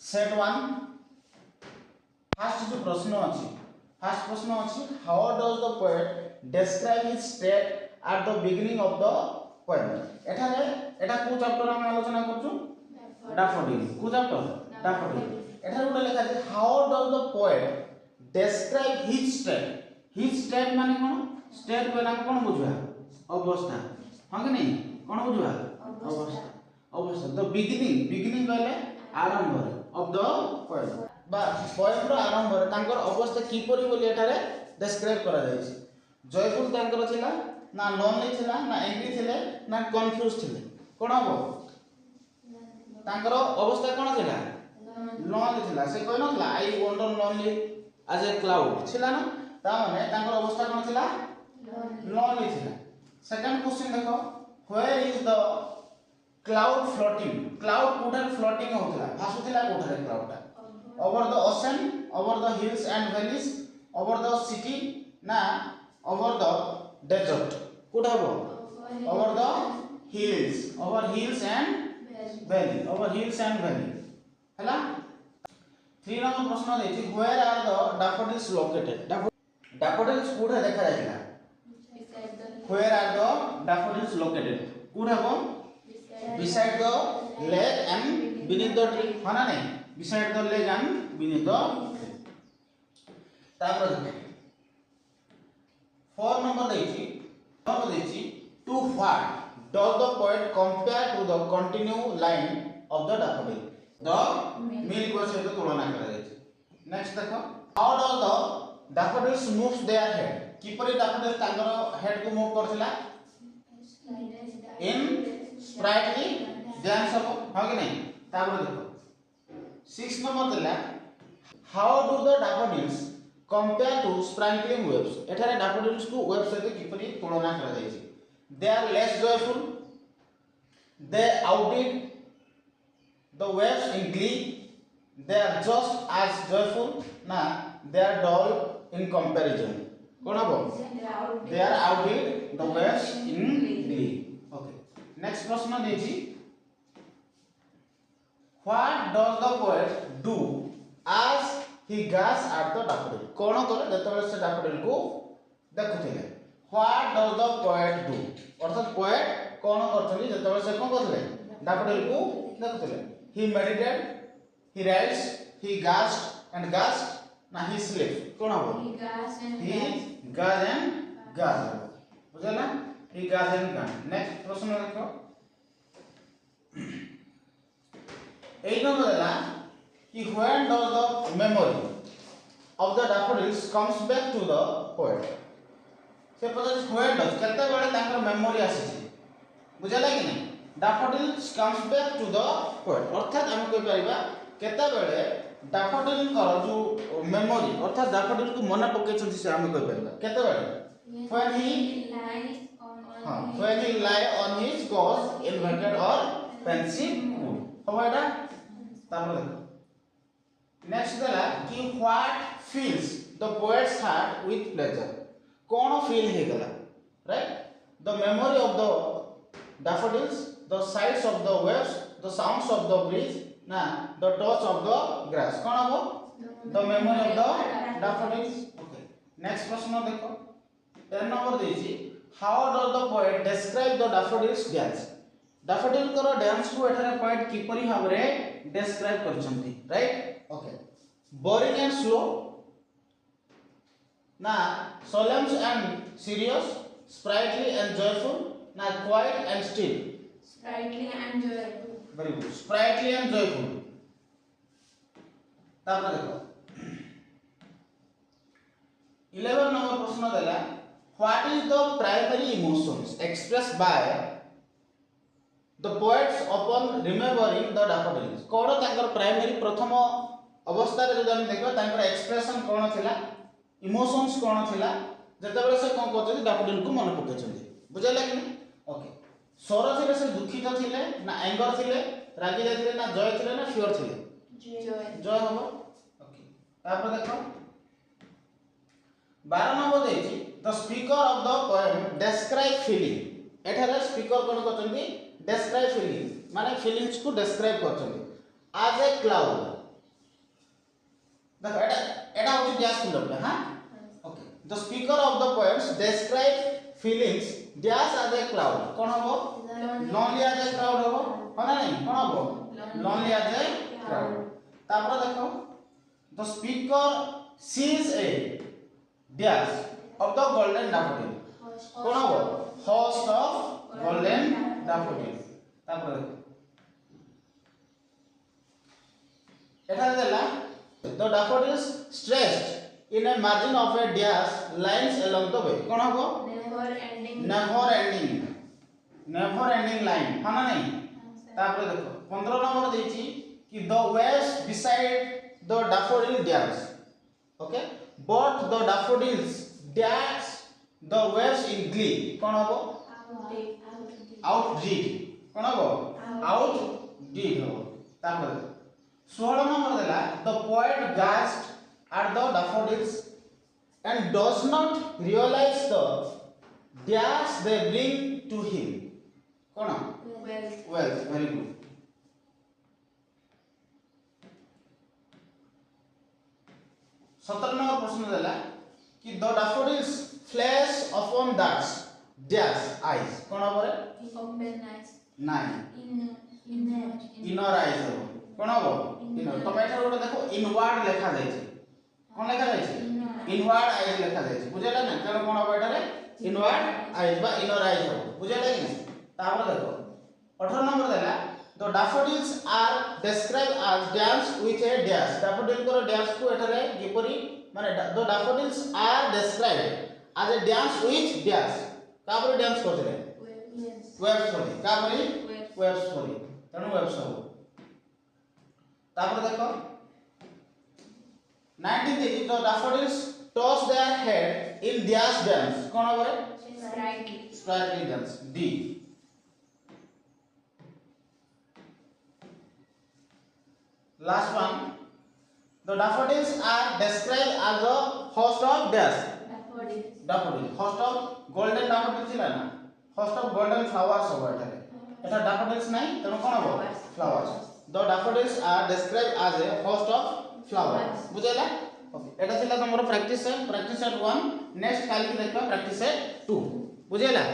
Set 1 first जो प्रश्न अछि how does the poet describe his state at the beginning of the poem एटा को chapter हम आलोचना करछु डैफोडिल को चैप्टर डैफोडिल एटा गोटे लिखा छै how does the poet describe his state माने कोन स्टेट बेला कोन बुझवा अवस्था हां कि नहीं कोन बुझवा अवस्था द बिगिनिंग कहले आरंभ ऑफ द पोएम बा पोएम रो आरंभ रे तांकर अवस्था किपरि बोली एटारे डिस्क्राइब करा जाय छै जयफुल तांकर छिला ना लोनली छिला ना एंग्री थिले ना कंफ्यूज थिले कोन हो तांकर अवस्था कोन छिला लोनली छिला से कोइ नथला I wander lonely as a cloud छिला ना ता माने तांकर अवस्था कोन छिला लोनली छिला सेकंड क्वेश्चन देखो वेयर इज द क्लाउड कोठा फ्लोटिंग होतला भासुतला कोठा cloud over the ocean, over the hills and valleys, over the city na over the desert कोठा हो over the hills and valley हला 3 नंबर प्रश्न देछि where are the daffodils located daffodils कोठा देखा जायला where are the daffodils located कोठा हो beside the lake and beneath the tree हना नहीं beside the lake and beneath the tree तापर 4 नंबर देछि to what does the poet compare to the continue line of the daffodil the milk को से तुलना करा जायछि नेक्स्ट देखो how does the daffodils moves their head किपरि daffodils तांगर हेड को मूव करथिला in sprightly dance हो हां कि नहीं तापर देखो 6 नंबर देला how do the daffodils compare to sparkling waves एठारे daffodils को वेव सहित किपरि तुलना करा जाय छै they are less joyful they outdid the waves in glee they are just as joyful ना they are dull in comparison कोन हो they are outdid the waves in glee okay next प्रश्न देछि What does the poet do as he gazes at the daffodil? कोन करे जतबे से daffodil को देखुथिले What does the poet do? अर्थात poet कोन करथि जतबे से कोन करथले daffodil को देखुथिले He meditated, he writes, he gazed ना he sleeps कोन हो He gazed and gazed बुझला He gazed and gazed next प्रश्न देखो 8 number देला कि when does the memory of the daffodils comes back to the poet से पता when does केते बेले तांकर मेमोरी आसी छै बुझला कि नहीं daffodils comes back to the poet अर्थात हम कहि परिबा केते बेले daffodil कर जो मेमोरी अर्थात daffodil को मन पके छै से हम कहि परिबा केते बेले when he lie on his couch in vacant or pensive mood होबाडा तापर देखो नेक्स्ट देला कि what fills the poet's heart with pleasure कोन फील हे गला right the memory of the daffodils the sights of the waves the sounds of the breeze ना the touch of the grass कोन हो the memory of the daffodils okay next प्रश्न देखो 10 number देछि how does the poet describe the daffodils dance daffodil करो dance को एठारे point किपरि हमरे डिस्क्राइब करछंती right okay boring and slow ना solemn and serious sprightly and joyful ना quiet and still sprightly and joyful very good sprightly and joyful तापर देखो 11 नंबर प्रश्न देला what is the primary emotions expressed by the poets upon remembering the daffodils कोन तांकर primary प्रथम अवस्था रे जदि हम देखबा तांकर एक्सप्रेशन कोन थिला इमोशंस कोन थिला जतबेले से कोन करछथि daffodil को मन पकेछथि बुझला कि ओके स्वर थिले से दुखित थिले ना एंगर थिले रागी जाथिले ना जय थिले ना फियर थिले जय हो ओके तापर देखो 12 नंबर देछि the speaker of the poem describe feeling एठारे स्पीकर कोन करछथि describe feelings माने feelings को describe करछथि as a cloud देखो एटा होची डैश फिलअप हां okay the speaker of the poems describe feelings dash as a crowd कोन हो lonely as a crowd हो ना नहीं कोन हो lonely as a crowd तापर देखो the speaker sees a dash of the golden daffodil कोन हो host of golden daffodil तापर देखो एटा देला the daffodils stretched in a margin of a dash lines along the way कोन हो never ending line हां ना नहीं तापर देखो 15 नंबर देछि कि the waves beside the daffodil dash okay but the daffodils dash the waves in glee कोन हो outdid कोन हो outdid हो तापर 16 नंबर देला the poet gazed at the daffodils and does not realize the dash they bring to him cone wealth very good 17 number प्रश्न देला कि the daffodils flash upon that dash eyes कोन होबरे नहीं inner eyes हो कोन हो inner तो बैठा गोटे देखो इनवर्ड लिखा जाय छै कोन लिखा जाय छै इनवर्ड आईज लिखा जाय छै बुझेला ना तेनो कोन हो एटारे इनवर्ड आईज बा इनर आईज हो बुझेला कि नहीं तापर देखो 18 नंबर देला द daffodils आर described as dance with a dash daffodil को dance को एटारे किपरि माने द daffodils आर described as a dance with dash कापरि डांस करथिले वेब स्टोरी कापरि वेब स्टोरी तेनो वेब स्टोरी तापर देखो 19 द daffodils toss their head in dash dance कोन होबरे sprightly dance d last one the daffodils are described as a host of dash daffodil host of golden daffodil छिला ना host of golden flowers होबो एटा daffodils नहीं तेनो कोन होबो flowers the daffodils are described as a host of flowers बुझेला okay एटा छिला तमरो practice set 1 next काल की देखबा प्रैक्टिस सेट 2 बुझेला।